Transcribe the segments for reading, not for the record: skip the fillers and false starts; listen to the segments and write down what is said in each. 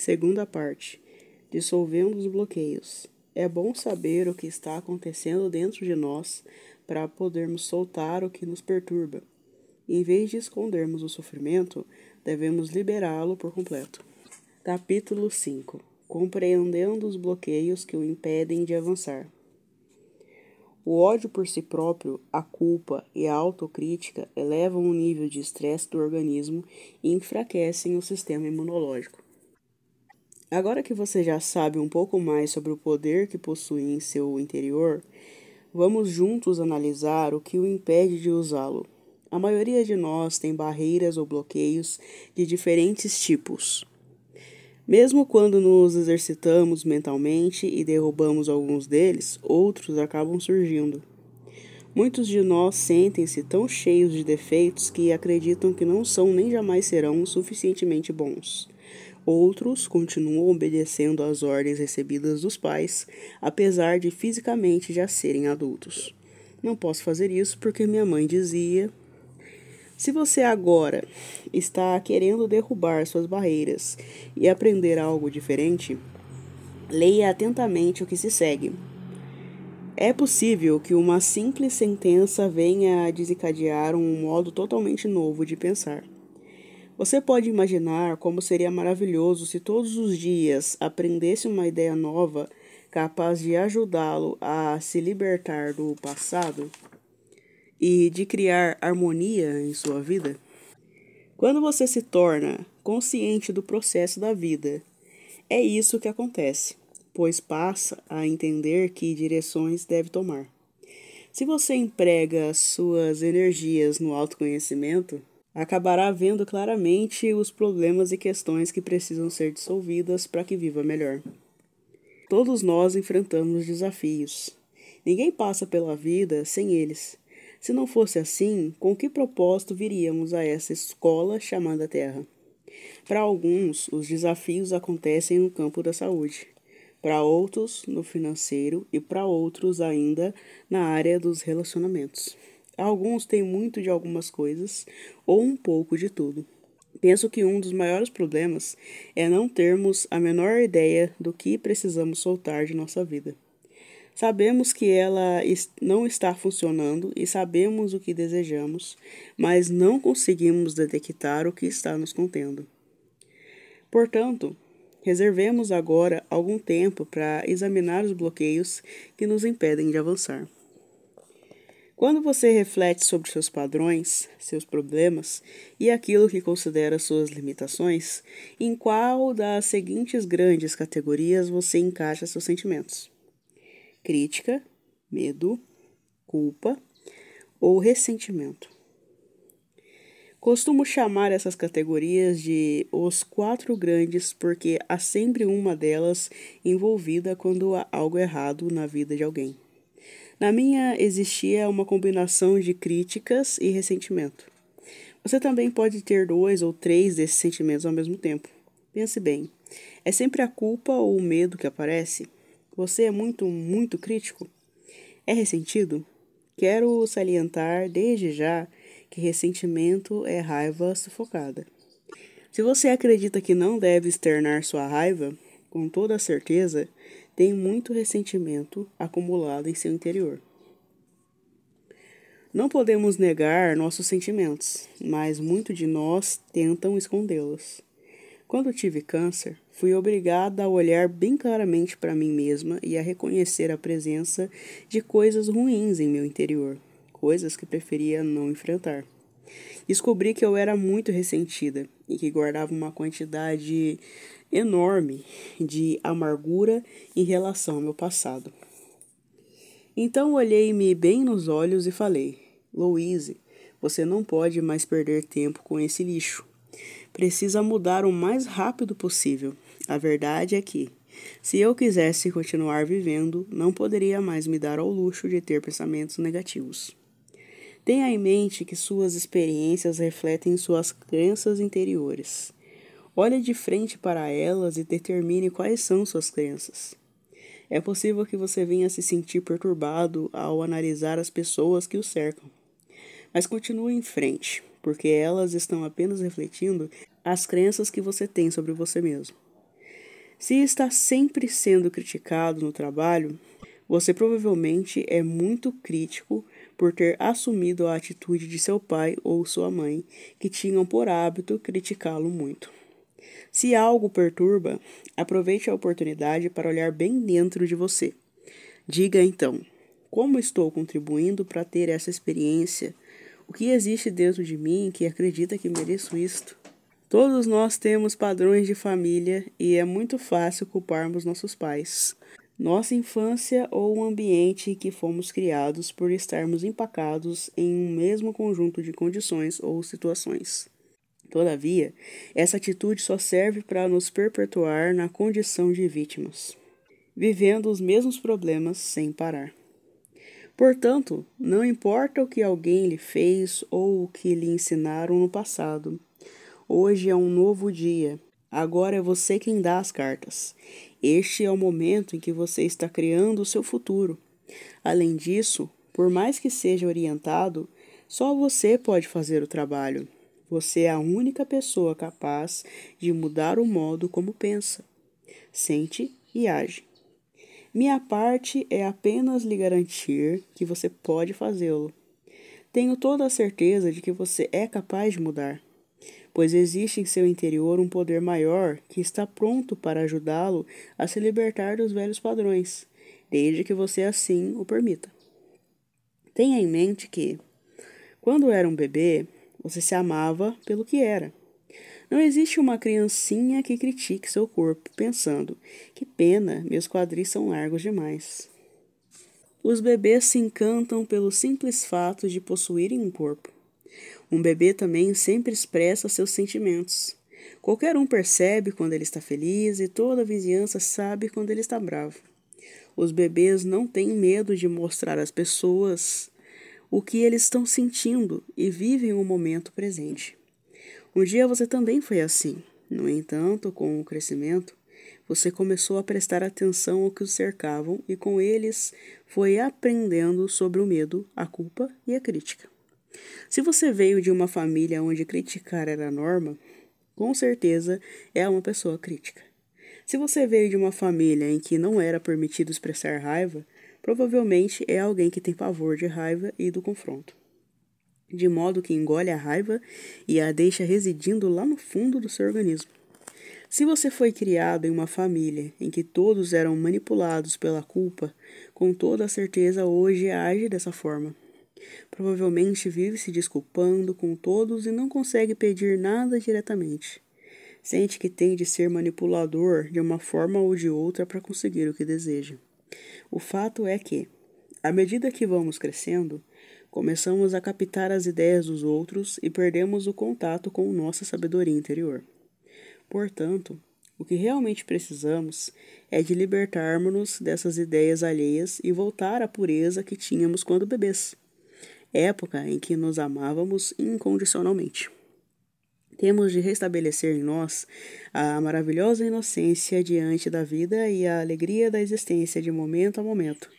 Segunda parte. Dissolvendo os bloqueios. É bom saber o que está acontecendo dentro de nós para podermos soltar o que nos perturba. Em vez de escondermos o sofrimento, devemos liberá-lo por completo. Capítulo 5. Compreendendo os bloqueios que o impedem de avançar. O ódio por si próprio, a culpa e a autocrítica elevam o nível de estresse do organismo e enfraquecem o sistema imunológico. Agora que você já sabe um pouco mais sobre o poder que possui em seu interior, vamos juntos analisar o que o impede de usá-lo. A maioria de nós tem barreiras ou bloqueios de diferentes tipos. Mesmo quando nos exercitamos mentalmente e derrubamos alguns deles, outros acabam surgindo. Muitos de nós sentem-se tão cheios de defeitos que acreditam que não são nem jamais serão suficientemente bons. Outros continuam obedecendo às ordens recebidas dos pais, apesar de fisicamente já serem adultos. Não posso fazer isso porque minha mãe dizia. Se você agora está querendo derrubar suas barreiras e aprender algo diferente, leia atentamente o que se segue. É possível que uma simples sentença venha a desencadear um modo totalmente novo de pensar. Você pode imaginar como seria maravilhoso se todos os dias aprendesse uma ideia nova capaz de ajudá-lo a se libertar do passado e de criar harmonia em sua vida? Quando você se torna consciente do processo da vida, é isso que acontece, pois passa a entender que direções deve tomar. Se você emprega suas energias no autoconhecimento, acabará vendo claramente os problemas e questões que precisam ser dissolvidas para que viva melhor. Todos nós enfrentamos desafios. Ninguém passa pela vida sem eles. Se não fosse assim, com que propósito viríamos a essa escola chamada Terra? Para alguns, os desafios acontecem no campo da saúde, para outros, no financeiro e para outros ainda na área dos relacionamentos. Alguns têm muito de algumas coisas ou um pouco de tudo. Penso que um dos maiores problemas é não termos a menor ideia do que precisamos soltar de nossa vida. Sabemos que ela não está funcionando e sabemos o que desejamos, mas não conseguimos detectar o que está nos contendo. Portanto, reservemos agora algum tempo para examinar os bloqueios que nos impedem de avançar. Quando você reflete sobre seus padrões, seus problemas e aquilo que considera suas limitações, em qual das seguintes grandes categorias você encaixa seus sentimentos? Crítica, medo, culpa ou ressentimento. Costumo chamar essas categorias de os 4 grandes porque há sempre uma delas envolvida quando há algo errado na vida de alguém. Na minha existia uma combinação de críticas e ressentimento. Você também pode ter 2 ou 3 desses sentimentos ao mesmo tempo. Pense bem, é sempre a culpa ou o medo que aparece? Você é muito crítico? É ressentido? Quero salientar desde já que ressentimento é raiva sufocada. Se você acredita que não deve externar sua raiva, com toda certeza, tem muito ressentimento acumulado em seu interior. Não podemos negar nossos sentimentos, mas muitos de nós tentam escondê-los. Quando tive câncer, fui obrigada a olhar bem claramente para mim mesma e a reconhecer a presença de coisas ruins em meu interior, coisas que preferia não enfrentar. Descobri que eu era muito ressentida e que guardava uma quantidade enorme de amargura em relação ao meu passado. Então olhei-me bem nos olhos e falei: Louise, você não pode mais perder tempo com esse lixo. Precisa mudar o mais rápido possível. A verdade é que, se eu quisesse continuar vivendo, não poderia mais me dar ao luxo de ter pensamentos negativos. Tenha em mente que suas experiências refletem suas crenças interiores. Olhe de frente para elas e determine quais são suas crenças. É possível que você venha se sentir perturbado ao analisar as pessoas que o cercam. Mas continue em frente, porque elas estão apenas refletindo as crenças que você tem sobre você mesmo. Se está sempre sendo criticado no trabalho, você provavelmente é muito crítico por ter assumido a atitude de seu pai ou sua mãe, que tinham por hábito criticá-lo muito. Se algo perturba, aproveite a oportunidade para olhar bem dentro de você. Diga então: como estou contribuindo para ter essa experiência? O que existe dentro de mim que acredita que mereço isto? Todos nós temos padrões de família e é muito fácil culparmos nossos pais, nossa infância ou o ambiente em que fomos criados por estarmos empacados em um mesmo conjunto de condições ou situações. Todavia, essa atitude só serve para nos perpetuar na condição de vítimas, vivendo os mesmos problemas sem parar. Portanto, não importa o que alguém lhe fez ou o que lhe ensinaram no passado, hoje é um novo dia. Agora é você quem dá as cartas. Este é o momento em que você está criando o seu futuro. Além disso, por mais que seja orientado, só você pode fazer o trabalho. Você é a única pessoa capaz de mudar o modo como pensa, sente e age. Minha parte é apenas lhe garantir que você pode fazê-lo. Tenho toda a certeza de que você é capaz de mudar, pois existe em seu interior um poder maior que está pronto para ajudá-lo a se libertar dos velhos padrões, desde que você assim o permita. Tenha em mente que, quando era um bebê, você se amava pelo que era. Não existe uma criancinha que critique seu corpo, pensando: que pena, meus quadris são largos demais. Os bebês se encantam pelo simples fato de possuírem um corpo. Um bebê também sempre expressa seus sentimentos. Qualquer um percebe quando ele está feliz e toda a vizinhança sabe quando ele está bravo. Os bebês não têm medo de mostrar às pessoas o que eles estão sentindo e vivem o momento presente. Um dia você também foi assim. No entanto, com o crescimento, você começou a prestar atenção ao que os cercavam e com eles foi aprendendo sobre o medo, a culpa e a crítica. Se você veio de uma família onde criticar era a norma, com certeza é uma pessoa crítica. Se você veio de uma família em que não era permitido expressar raiva, provavelmente é alguém que tem pavor de raiva e do confronto, de modo que engole a raiva e a deixa residindo lá no fundo do seu organismo. Se você foi criado em uma família em que todos eram manipulados pela culpa, com toda a certeza hoje age dessa forma. Provavelmente vive se desculpando com todos e não consegue pedir nada diretamente. Sente que tem de ser manipulador de uma forma ou de outra para conseguir o que deseja. O fato é que, à medida que vamos crescendo, começamos a captar as ideias dos outros e perdemos o contato com nossa sabedoria interior. Portanto, o que realmente precisamos é de libertarmos-nos dessas ideias alheias e voltar à pureza que tínhamos quando bebês, época em que nos amávamos incondicionalmente. Temos de restabelecer em nós a maravilhosa inocência diante da vida e a alegria da existência de momento a momento,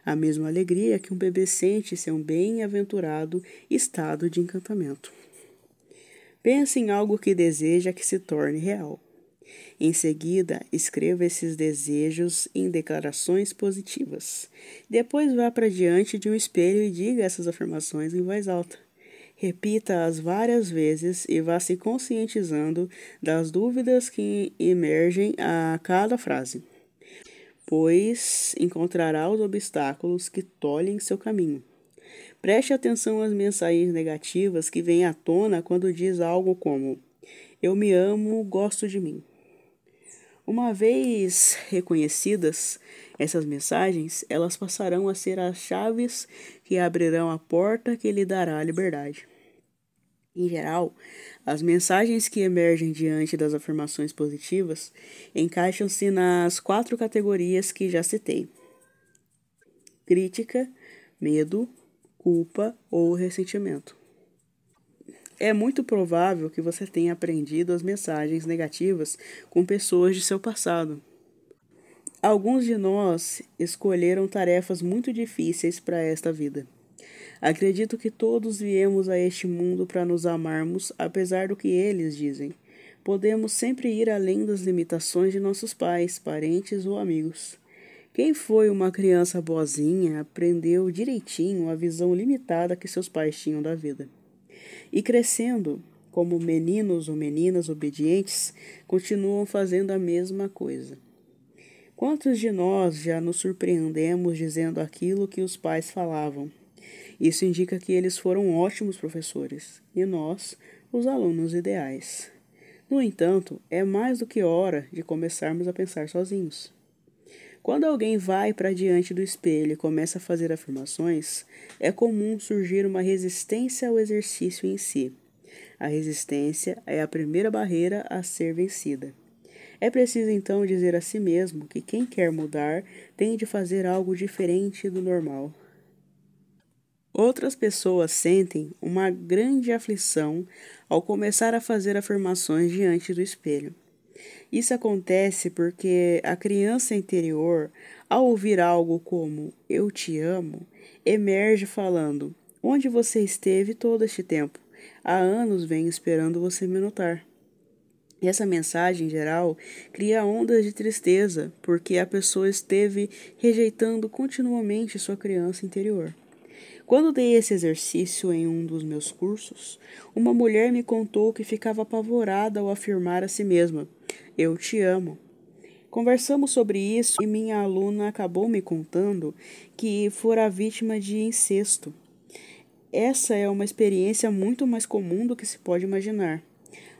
a mesma alegria que um bebê sente em seu bem-aventurado estado de encantamento. Pense em algo que deseja que se torne real. Em seguida, escreva esses desejos em declarações positivas. Depois vá para diante de um espelho e diga essas afirmações em voz alta. Repita-as várias vezes e vá se conscientizando das dúvidas que emergem a cada frase, pois encontrará os obstáculos que tolhem seu caminho. Preste atenção às mensagens negativas que vêm à tona quando diz algo como: eu me amo, gosto de mim. Uma vez reconhecidas essas mensagens, elas passarão a ser as chaves que abrirão a porta que lhe dará a liberdade. Em geral, as mensagens que emergem diante das afirmações positivas encaixam-se nas 4 categorias que já citei: crítica, medo, culpa ou ressentimento. É muito provável que você tenha aprendido as mensagens negativas com pessoas de seu passado. Alguns de nós escolheram tarefas muito difíceis para esta vida. Acredito que todos viemos a este mundo para nos amarmos, apesar do que eles dizem. podemos sempre ir além das limitações de nossos pais, parentes ou amigos. Quem foi uma criança boazinha aprendeu direitinho a visão limitada que seus pais tinham da vida. E crescendo, como meninos ou meninas obedientes, continuam fazendo a mesma coisa. Quantos de nós já nos surpreendemos dizendo aquilo que os pais falavam? Isso indica que eles foram ótimos professores, e nós, os alunos ideais. No entanto, é mais do que hora de começarmos a pensar sozinhos. Quando alguém vai para diante do espelho e começa a fazer afirmações, é comum surgir uma resistência ao exercício em si. A resistência é a primeira barreira a ser vencida. É preciso então dizer a si mesmo que quem quer mudar tem de fazer algo diferente do normal. Outras pessoas sentem uma grande aflição ao começar a fazer afirmações diante do espelho. Isso acontece porque a criança interior, ao ouvir algo como "eu te amo", emerge falando: "Onde você esteve todo este tempo? Há anos venho esperando você me notar." E essa mensagem geral cria ondas de tristeza, porque a pessoa esteve rejeitando continuamente sua criança interior. Quando dei esse exercício em um dos meus cursos, uma mulher me contou que ficava apavorada ao afirmar a si mesma: "Eu te amo." Conversamos sobre isso e minha aluna acabou me contando que fora vítima de incesto. Essa é uma experiência muito mais comum do que se pode imaginar.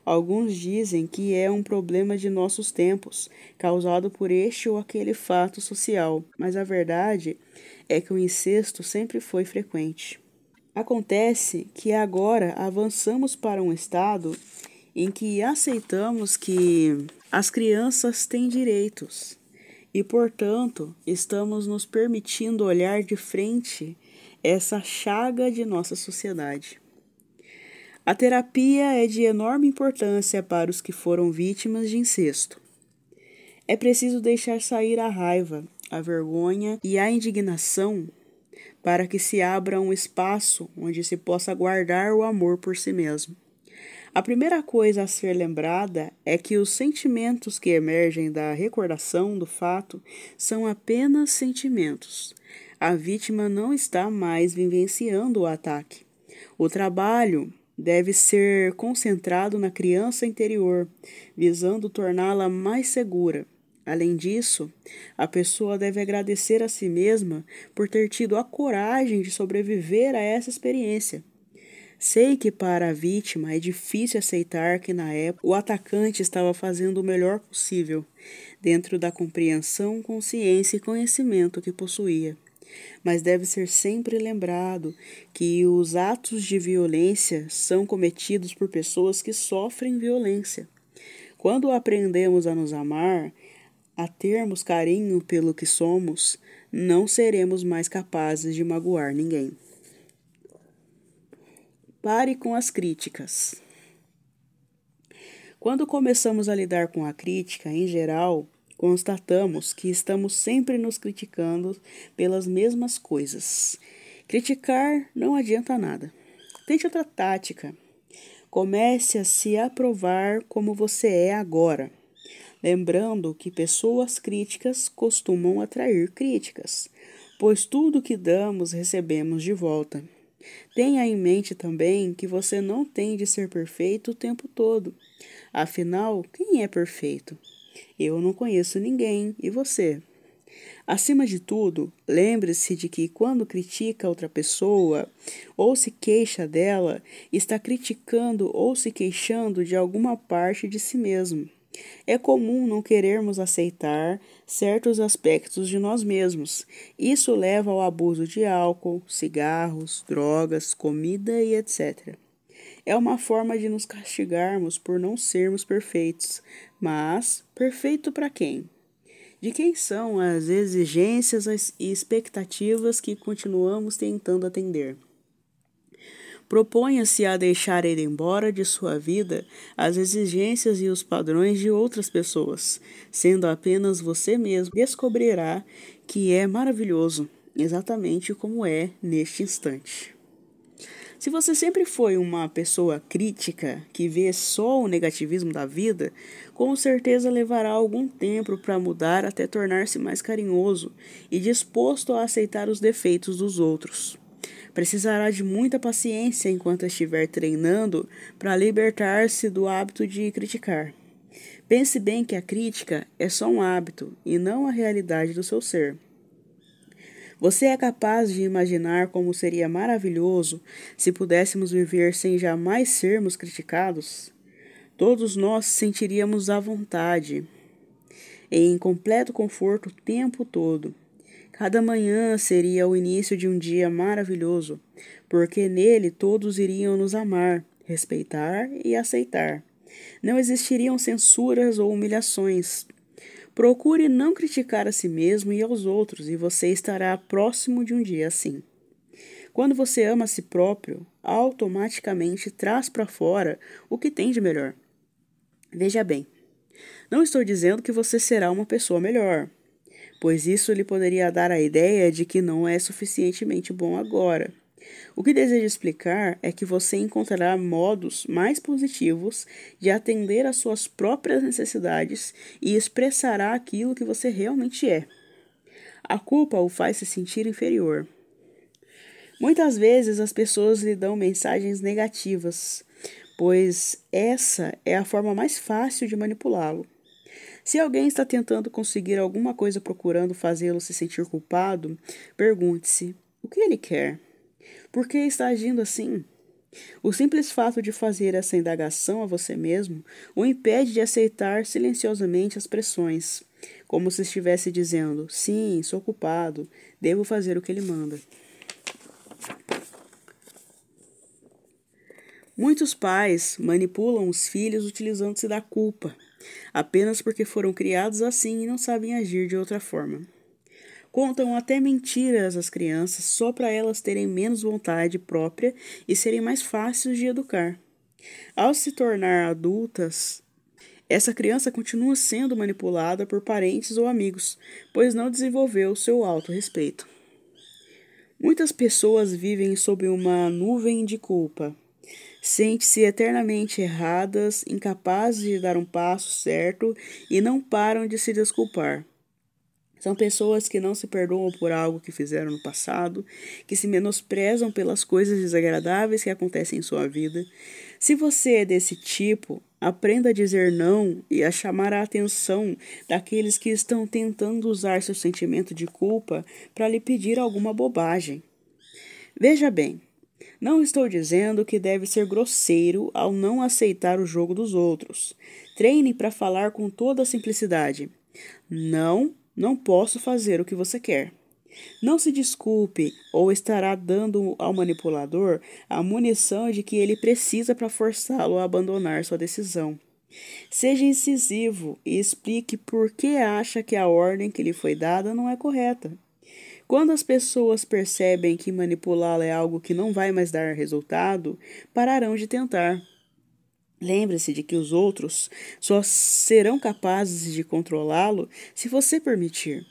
Alguns dizem que é um problema de nossos tempos, causado por este ou aquele fato social, mas a verdade é que o incesto sempre foi frequente. Acontece que agora avançamos para um estado em que aceitamos que as crianças têm direitos e, portanto, estamos nos permitindo olhar de frente essa chaga de nossa sociedade. A terapia é de enorme importância para os que foram vítimas de incesto. É preciso deixar sair a raiva, a vergonha e a indignação para que se abra um espaço onde se possa guardar o amor por si mesmo. A primeira coisa a ser lembrada é que os sentimentos que emergem da recordação do fato são apenas sentimentos. A vítima não está mais vivenciando o ataque. O trabalho deve ser concentrado na criança interior, visando torná-la mais segura. Além disso, a pessoa deve agradecer a si mesma por ter tido a coragem de sobreviver a essa experiência. Sei que para a vítima é difícil aceitar que na época o atacante estava fazendo o melhor possível, dentro da compreensão, consciência e conhecimento que possuía. Mas deve ser sempre lembrado que os atos de violência são cometidos por pessoas que sofrem violência. Quando aprendemos a nos amar, a termos carinho pelo que somos, não seremos mais capazes de magoar ninguém. Pare com as críticas. Quando começamos a lidar com a crítica, em geral, constatamos que estamos sempre nos criticando pelas mesmas coisas. Criticar não adianta nada. Tente outra tática. Comece a se aprovar como você é agora. Lembrando que pessoas críticas costumam atrair críticas, pois tudo que damos recebemos de volta. Tenha em mente também que você não tem de ser perfeito o tempo todo. Afinal, quem é perfeito? Eu não conheço ninguém, e você? Acima de tudo, lembre-se de que quando critica outra pessoa ou se queixa dela, está criticando ou se queixando de alguma parte de si mesmo. É comum não querermos aceitar certos aspectos de nós mesmos. Isso leva ao abuso de álcool, cigarros, drogas, comida e etc. É uma forma de nos castigarmos por não sermos perfeitos. Mas, perfeito para quem? De quem são as exigências e expectativas que continuamos tentando atender? Proponha-se a deixar ir embora de sua vida as exigências e os padrões de outras pessoas, sendo apenas você mesmo. Descobrirá que é maravilhoso, exatamente como é neste instante. Se você sempre foi uma pessoa crítica, que vê só o negativismo da vida, com certeza levará algum tempo para mudar até tornar-se mais carinhoso e disposto a aceitar os defeitos dos outros. Precisará de muita paciência enquanto estiver treinando para libertar-se do hábito de criticar. Pense bem que a crítica é só um hábito e não a realidade do seu ser. Você é capaz de imaginar como seria maravilhoso se pudéssemos viver sem jamais sermos criticados? Todos nós sentiríamos à vontade, em completo conforto o tempo todo. Cada manhã seria o início de um dia maravilhoso, porque nele todos iriam nos amar, respeitar e aceitar. Não existiriam censuras ou humilhações. Procure não criticar a si mesmo e aos outros, e você estará próximo de um dia assim. Quando você ama a si próprio, automaticamente traz para fora o que tem de melhor. Veja bem, não estou dizendo que você será uma pessoa melhor, pois isso lhe poderia dar a ideia de que não é suficientemente bom agora. O que desejo explicar é que você encontrará modos mais positivos de atender às suas próprias necessidades e expressará aquilo que você realmente é. A culpa o faz se sentir inferior. Muitas vezes as pessoas lhe dão mensagens negativas, pois essa é a forma mais fácil de manipulá-lo. Se alguém está tentando conseguir alguma coisa procurando fazê-lo se sentir culpado, pergunte-se: o que ele quer? Por que está agindo assim? O simples fato de fazer essa indagação a você mesmo o impede de aceitar silenciosamente as pressões, como se estivesse dizendo: sim, sou culpado, devo fazer o que ele manda. Muitos pais manipulam os filhos utilizando-se da culpa, apenas porque foram criados assim e não sabem agir de outra forma. Contam até mentiras às crianças só para elas terem menos vontade própria e serem mais fáceis de educar. Ao se tornar adultas, essa criança continua sendo manipulada por parentes ou amigos, pois não desenvolveu seu autorrespeito. Muitas pessoas vivem sob uma nuvem de culpa. Sentem-se eternamente erradas, incapazes de dar um passo certo e não param de se desculpar. São pessoas que não se perdoam por algo que fizeram no passado, que se menosprezam pelas coisas desagradáveis que acontecem em sua vida. Se você é desse tipo, aprenda a dizer não e a chamar a atenção daqueles que estão tentando usar seu sentimento de culpa para lhe pedir alguma bobagem. Veja bem, não estou dizendo que deve ser grosseiro ao não aceitar o jogo dos outros. Treine para falar com toda a simplicidade. Não posso fazer o que você quer. Não se desculpe ou estará dando ao manipulador a munição de que ele precisa para forçá-lo a abandonar sua decisão. Seja incisivo e explique por que acha que a ordem que lhe foi dada não é correta. Quando as pessoas percebem que manipulá-la é algo que não vai mais dar resultado, pararão de tentar. Lembre-se de que os outros só serão capazes de controlá-lo se você permitir.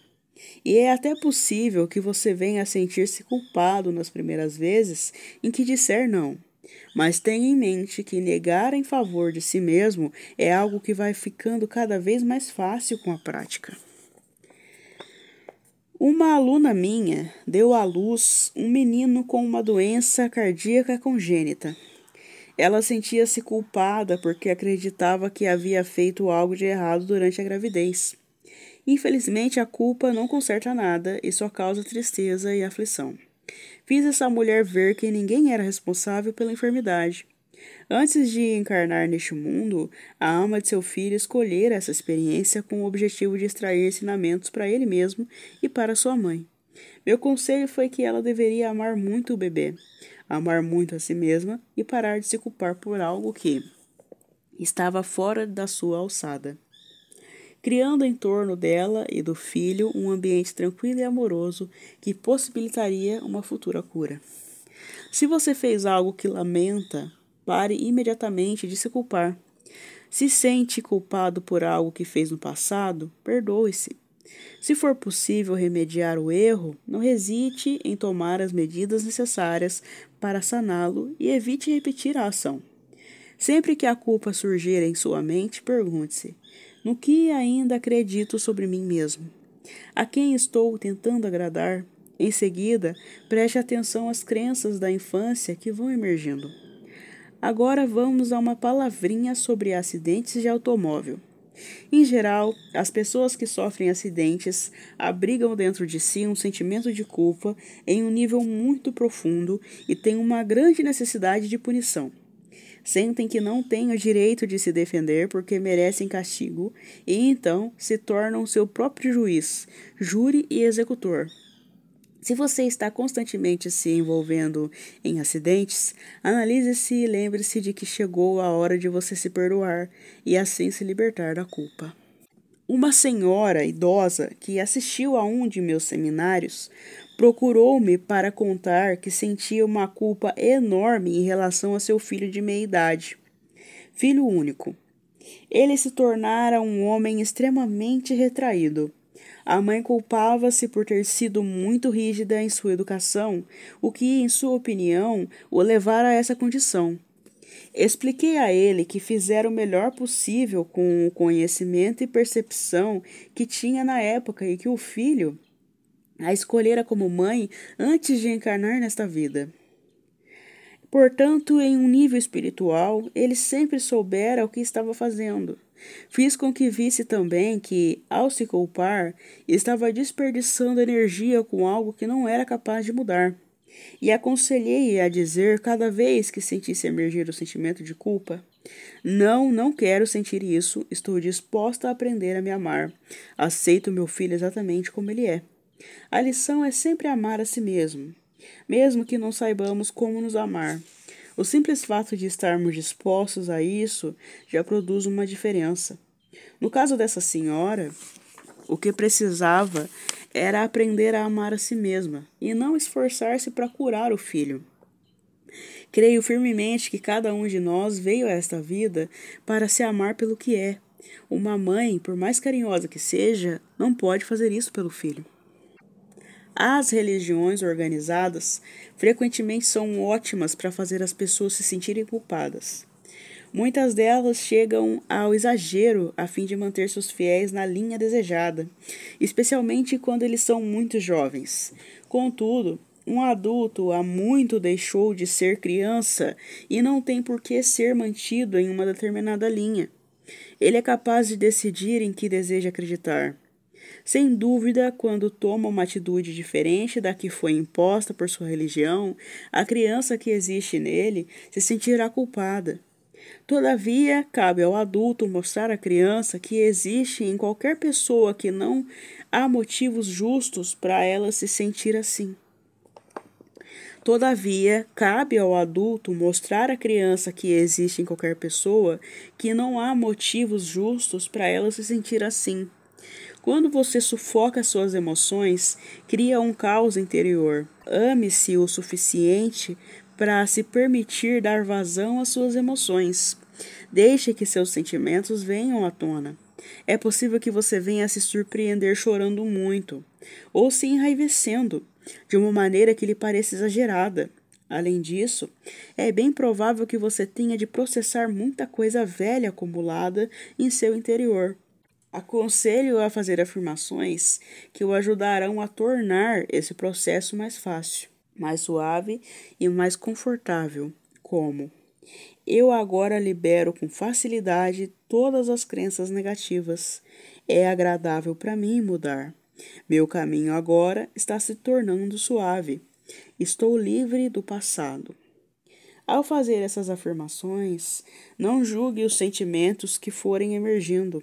E é até possível que você venha a sentir-se culpado nas primeiras vezes em que disser não. Mas tenha em mente que negar em favor de si mesmo é algo que vai ficando cada vez mais fácil com a prática. Uma aluna minha deu à luz um menino com uma doença cardíaca congênita. Ela sentia-se culpada porque acreditava que havia feito algo de errado durante a gravidez. Infelizmente, a culpa não conserta nada e só causa tristeza e aflição. Fiz essa mulher ver que ninguém era responsável pela enfermidade. Antes de encarnar neste mundo, a alma de seu filho escolhera essa experiência com o objetivo de extrair ensinamentos para ele mesmo e para sua mãe. Meu conselho foi que ela deveria amar muito o bebê, amar muito a si mesma e parar de se culpar por algo que estava fora da sua alçada, criando em torno dela e do filho um ambiente tranquilo e amoroso que possibilitaria uma futura cura. Se você fez algo que lamenta, pare imediatamente de se culpar. Se sente culpado por algo que fez no passado, perdoe-se. Se for possível remediar o erro, não hesite em tomar as medidas necessárias para saná-lo e evite repetir a ação. Sempre que a culpa surgir em sua mente, pergunte-se: no que ainda acredito sobre mim mesmo? A quem estou tentando agradar? Em seguida, preste atenção às crenças da infância que vão emergindo. Agora vamos a uma palavrinha sobre acidentes de automóvel. Em geral, as pessoas que sofrem acidentes abrigam dentro de si um sentimento de culpa em um nível muito profundo e têm uma grande necessidade de punição. Sentem que não têm o direito de se defender porque merecem castigo e então se tornam seu próprio juiz, júri e executor. Se você está constantemente se envolvendo em acidentes, analise-se e lembre-se de que chegou a hora de você se perdoar e assim se libertar da culpa. Uma senhora idosa que assistiu a um de meus seminários procurou-me para contar que sentia uma culpa enorme em relação a seu filho de meia-idade, filho único. Ele se tornara um homem extremamente retraído. A mãe culpava-se por ter sido muito rígida em sua educação, o que, em sua opinião, o levara a essa condição. Expliquei a ele que fizera o melhor possível com o conhecimento e percepção que tinha na época e que o filho a escolhera como mãe antes de encarnar nesta vida. Portanto, em um nível espiritual, ele sempre soubera o que estava fazendo. Fiz com que visse também que, ao se culpar, estava desperdiçando energia com algo que não era capaz de mudar. E aconselhei-o a dizer, cada vez que sentisse emergir o sentimento de culpa: não quero sentir isso, estou disposta a aprender a me amar. Aceito meu filho exatamente como ele é. A lição é sempre amar a si mesmo que não saibamos como nos amar. O simples fato de estarmos dispostos a isso já produz uma diferença. No caso dessa senhora, o que precisava era aprender a amar a si mesma e não esforçar-se para curar o filho. Creio firmemente que cada um de nós veio a esta vida para se amar pelo que é. Uma mãe, por mais carinhosa que seja, não pode fazer isso pelo filho. As religiões organizadas frequentemente são ótimas para fazer as pessoas se sentirem culpadas. Muitas delas chegam ao exagero a fim de manter seus fiéis na linha desejada, especialmente quando eles são muito jovens. Contudo, um adulto há muito deixou de ser criança e não tem por que ser mantido em uma determinada linha. Ele é capaz de decidir em que deseja acreditar. Sem dúvida, quando toma uma atitude diferente da que foi imposta por sua religião, a criança que existe nele se sentirá culpada. Todavia, cabe ao adulto mostrar à criança que existe em qualquer pessoa que não há motivos justos para ela se sentir assim. Todavia, cabe ao adulto mostrar à criança que existe em qualquer pessoa que não há motivos justos para ela se sentir assim. Quando você sufoca suas emoções, cria um caos interior. Ame-se o suficiente para se permitir dar vazão às suas emoções. Deixe que seus sentimentos venham à tona. É possível que você venha a se surpreender chorando muito, ou se enraivecendo, de uma maneira que lhe pareça exagerada. Além disso, é bem provável que você tenha de processar muita coisa velha acumulada em seu interior. Aconselho a fazer afirmações que o ajudarão a tornar esse processo mais fácil, mais suave e mais confortável, como: eu agora libero com facilidade todas as crenças negativas. É agradável para mim mudar. Meu caminho agora está se tornando suave. Estou livre do passado. Ao fazer essas afirmações, não julgue os sentimentos que forem emergindo,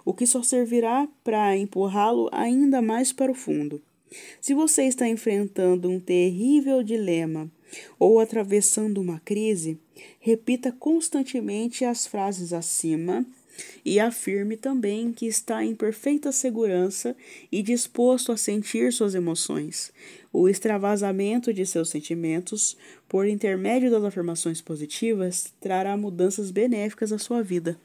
o que só servirá para empurrá-lo ainda mais para o fundo. Se você está enfrentando um terrível dilema ou atravessando uma crise, repita constantemente as frases acima e afirme também que está em perfeita segurança e disposto a sentir suas emoções. O extravasamento de seus sentimentos, por intermédio das afirmações positivas, trará mudanças benéficas à sua vida.